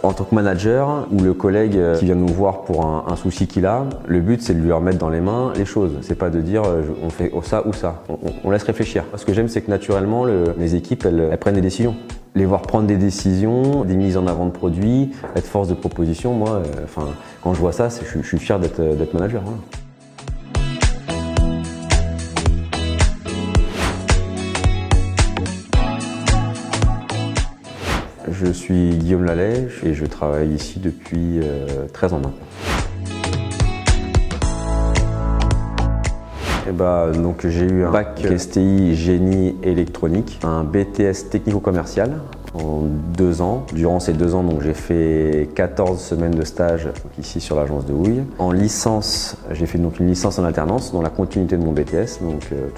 En tant que manager ou le collègue qui vient nous voir pour un souci qu'il a, le but c'est de lui remettre dans les mains les choses. C'est pas de dire on fait ça ou ça. On laisse réfléchir. Ce que j'aime c'est que naturellement les équipes elles prennent des décisions. Les voir prendre des décisions, des mises en avant de produits, être force de proposition, moi, quand je vois ça, je suis fier d'être manager. Voilà. Je suis Guillaume Lalèche et je travaille ici depuis 13 ans maintenant. Donc j'ai eu un bac STI génie électronique, un BTS technico-commercial en 2 ans. Durant ces 2 ans, j'ai fait 14 semaines de stage ici sur l'agence de Houille. En licence, j'ai fait une licence en alternance dans la continuité de mon BTS,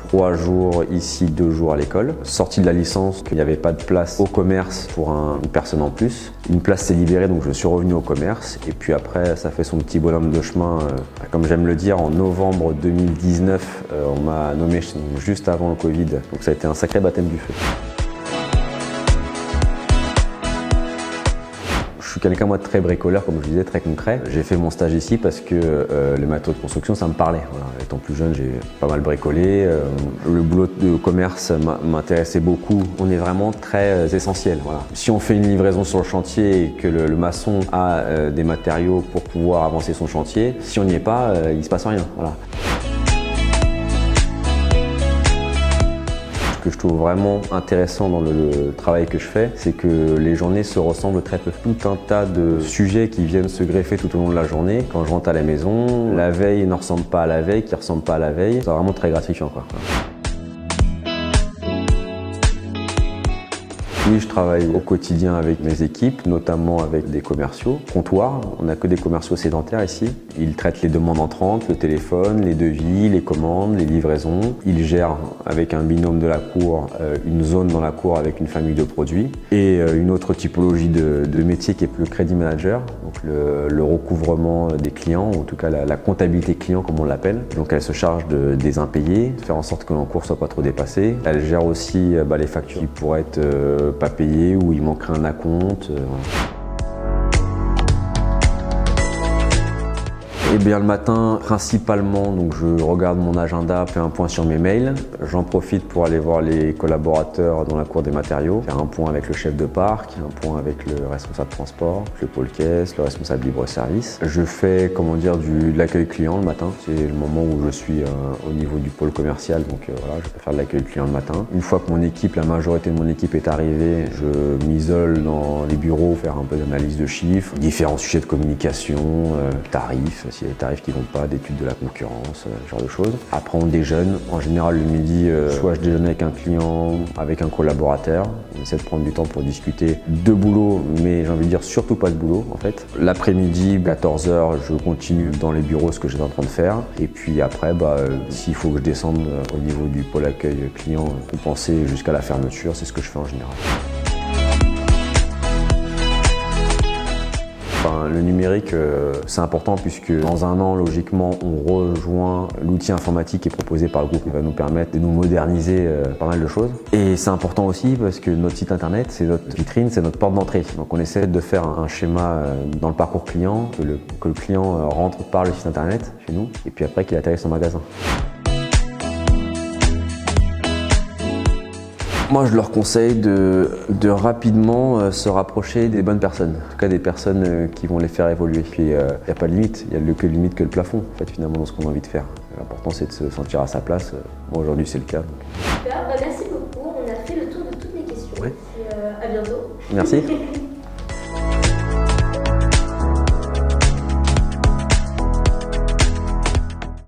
3 jours ici, 2 jours à l'école. Sorti de la licence, il n'y avait pas de place au commerce pour une personne en plus. Une place s'est libérée, donc je suis revenu au commerce. Et puis après, ça fait son petit bonhomme de chemin. Comme j'aime le dire, en novembre 2019, on m'a nommé juste avant le Covid. Donc ça a été un sacré baptême du feu. Je suis quelqu'un moi de très bricoleur, comme je disais, très concret. J'ai fait mon stage ici parce que les matériaux de construction, ça me parlait. Voilà. Étant plus jeune, j'ai pas mal bricolé. Le boulot de commerce m'intéressait beaucoup. On est vraiment très essentiel. Voilà. Si on fait une livraison sur le chantier et que le maçon a des matériaux pour pouvoir avancer son chantier, si on n'y est pas, il se passe rien. Voilà. Ce que je trouve vraiment intéressant dans le travail que je fais, c'est que les journées se ressemblent très peu. Tout un tas de sujets qui viennent se greffer tout au long de la journée. Quand je rentre à la maison, la veille ne ressemble pas à la veille, qui ne ressemble pas à la veille. C'est vraiment très gratifiant, quoi. Oui, je travaille au quotidien avec mes équipes, notamment avec des commerciaux. Comptoir, on n'a que des commerciaux sédentaires ici. Ils traitent les demandes entrantes, le téléphone, les devis, les commandes, les livraisons. Ils gèrent avec un binôme de la cour une zone dans la cour avec une famille de produits. Et une autre typologie de métier qui est le crédit manager, donc le recouvrement des clients, ou en tout cas la comptabilité client comme on l'appelle. Donc elle se charge des impayés, de faire en sorte que l'encours ne soit pas trop dépassé. Elle gère aussi les factures qui pourraient être pas payé ou il manquerait un acompte. Eh bien le matin, principalement, je regarde mon agenda, fais un point sur mes mails. J'en profite pour aller voir les collaborateurs dans la cour des matériaux, faire un point avec le chef de parc, un point avec le responsable transport, le pôle caisse, le responsable libre-service. Je fais, de l'accueil client le matin. C'est le moment où je suis au niveau du pôle commercial, je peux faire de l'accueil client le matin. Une fois que la majorité de mon équipe est arrivée, je m'isole dans les bureaux, faire un peu d'analyse de chiffres, différents sujets de communication, tarifs, s'il y a des tarifs qui ne vont pas, d'études de la concurrence, ce genre de choses. Après on déjeune, en général le midi, soit je déjeune avec un client, avec un collaborateur. On essaie de prendre du temps pour discuter de boulot, mais j'ai envie de dire surtout pas de boulot en fait. L'après-midi, 14h, je continue dans les bureaux ce que j'étais en train de faire. Et puis après, s'il faut que je descende au niveau du pôle accueil client, pour penser jusqu'à la fermeture, c'est ce que je fais en général. Le numérique, c'est important puisque dans un an, logiquement, on rejoint l'outil informatique qui est proposé par le groupe qui va nous permettre de nous moderniser pas mal de choses. Et c'est important aussi parce que notre site internet, c'est notre vitrine, c'est notre porte d'entrée. Donc on essaie de faire un schéma dans le parcours client, que le client rentre par le site internet chez nous et puis après qu'il atterrisse en magasin. Moi, je leur conseille de rapidement se rapprocher des bonnes personnes, en tout cas des personnes qui vont les faire évoluer. Puis, il n'y a pas de limite, il n'y a que limite que le plafond, en fait, finalement, dans ce qu'on a envie de faire. L'important, c'est de se sentir à sa place. Moi, aujourd'hui, c'est le cas. Super, merci beaucoup. On a fait le tour de toutes les questions. Ouais. Et à bientôt. Merci.